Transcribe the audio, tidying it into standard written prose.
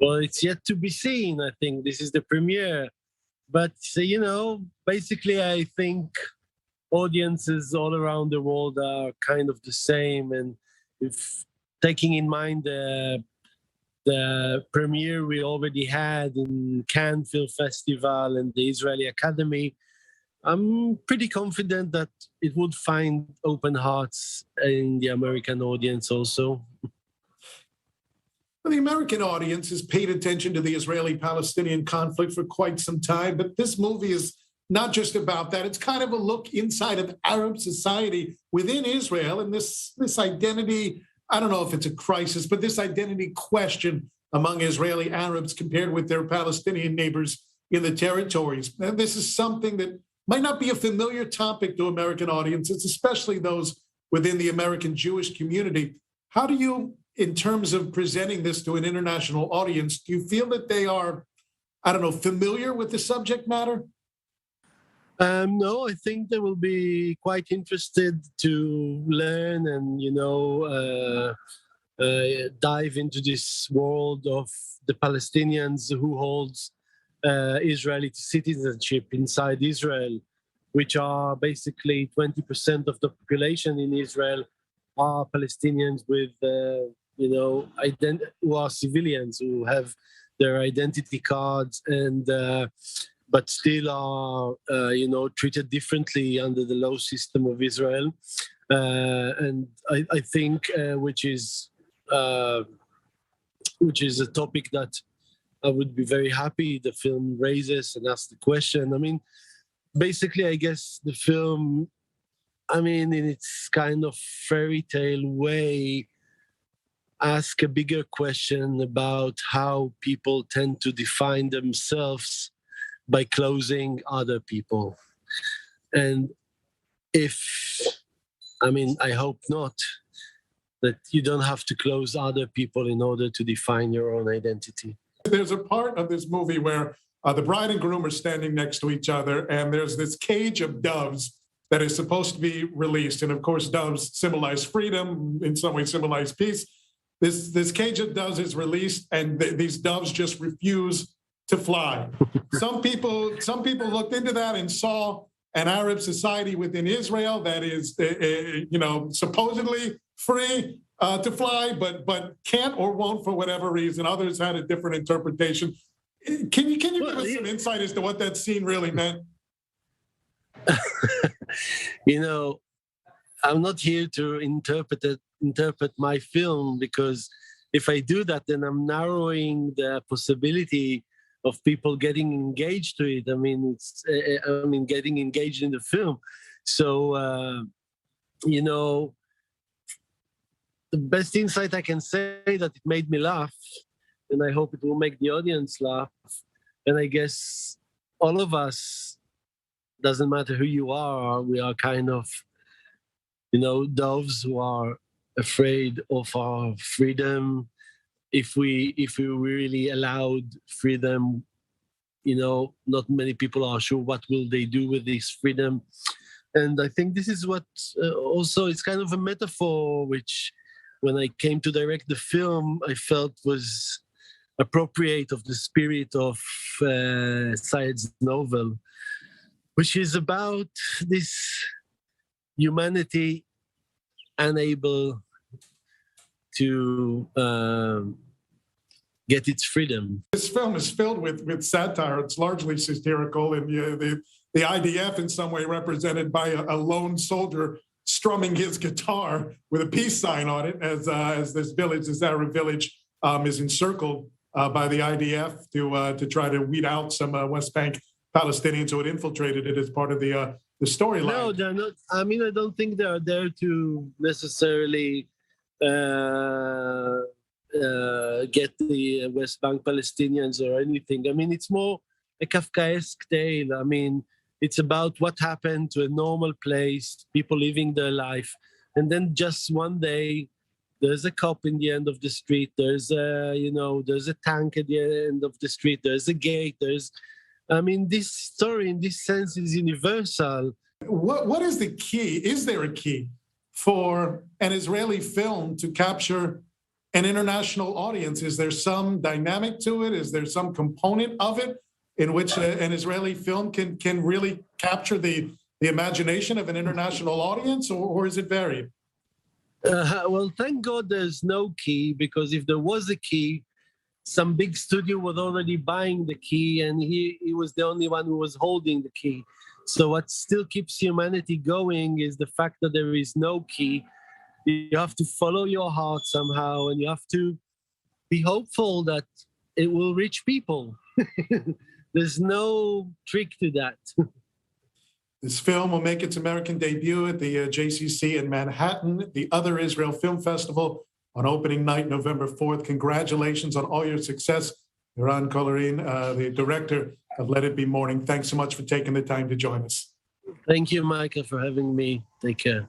Well, it's yet to be seen. I think this is the premiere. But, basically, I think audiences all around the world are kind of the same. And if taking in mind the premiere we already had in Cannes Film Festival and the Israeli Academy, I'm pretty confident that it would find open hearts in the American audience also. Well, the American audience has paid attention to the Israeli-Palestinian conflict for quite some time, but this movie is not just about that. It's kind of a look inside of Arab society within Israel and this identity. I don't know if it's a crisis, but this identity question among Israeli Arabs compared with their Palestinian neighbors in the territories. And this is something that might not be a familiar topic to American audiences, especially those within the American Jewish community. How do you, in terms of presenting this to an international audience, do you feel that they are, I don't know, familiar with the subject matter? No, I think they will be quite interested to learn and, dive into this world of the Palestinians who holds Israeli citizenship inside Israel, which are basically 20% of the population in Israel are Palestinians with, who are civilians who have their identity cards and but still are, treated differently under the law system of Israel. And I think which is a topic that I would be very happy the film raises and asks the question. I mean, basically, I guess the film, in its kind of fairy tale way, ask a bigger question about how people tend to define themselves by closing other people. And I hope not, that you don't have to close other people in order to define your own identity. There's a part of this movie where the bride and groom are standing next to each other, and there's this cage of doves that is supposed to be released. And of course, doves symbolize freedom, in some way symbolize peace. This cage of doves is released, and these doves just refuse to fly. Some people looked into that and saw an Arab society within Israel that is, supposedly free to fly, but can't or won't for whatever reason. Others had a different interpretation. Can you give us some insight as to what that scene really meant? I'm not here to interpret my film, because if I do that, then I'm narrowing the possibility of people getting engaged to it. Getting engaged in the film. So, the best insight I can say that it made me laugh, and I hope it will make the audience laugh. And I guess all of us, doesn't matter who you are, we are kind of, doves who are afraid of our freedom. If we really allowed freedom, not many people are sure what will they do with this freedom. And I think this is what also it's kind of a metaphor, which when I came to direct the film, I felt was appropriate of the spirit of Syed's novel, which is about this humanity unable to get its freedom. This film is filled with satire. It's largely satirical, and the IDF in some way represented by a lone soldier strumming his guitar with a peace sign on it as this Arab village, is encircled by the IDF to try to weed out some West Bank Palestinians who had infiltrated it as part of the storyline. No, they're not. I don't think they are there to necessarily get the West Bank Palestinians or anything. It's more a Kafkaesque tale. It's about what happened to a normal place, people living their life, and then just one day, there's a cop in the end of the street. There's a tank at the end of the street. There's a gate. This story, in this sense, is universal. What is the key? Is there a key for an Israeli film to capture an international audience? Is there some dynamic to it? Is there some component of it in which an Israeli film can really capture the imagination of an international audience, or is it varied? Well, thank God there's no key, because if there was a key, some big studio was already buying the key, and he was the only one who was holding the key. So what still keeps humanity going is the fact that there is no key. You have to follow your heart somehow, and you have to be hopeful that it will reach people. There's no trick to that. This film will make its American debut at the JCC in Manhattan, the Other Israel Film Festival, on opening night, November 4th. Congratulations on all your success, Eran Kolirin, the director of Let It Be Morning. Thanks so much for taking the time to join us. Thank you, Michael, for having me. Take care.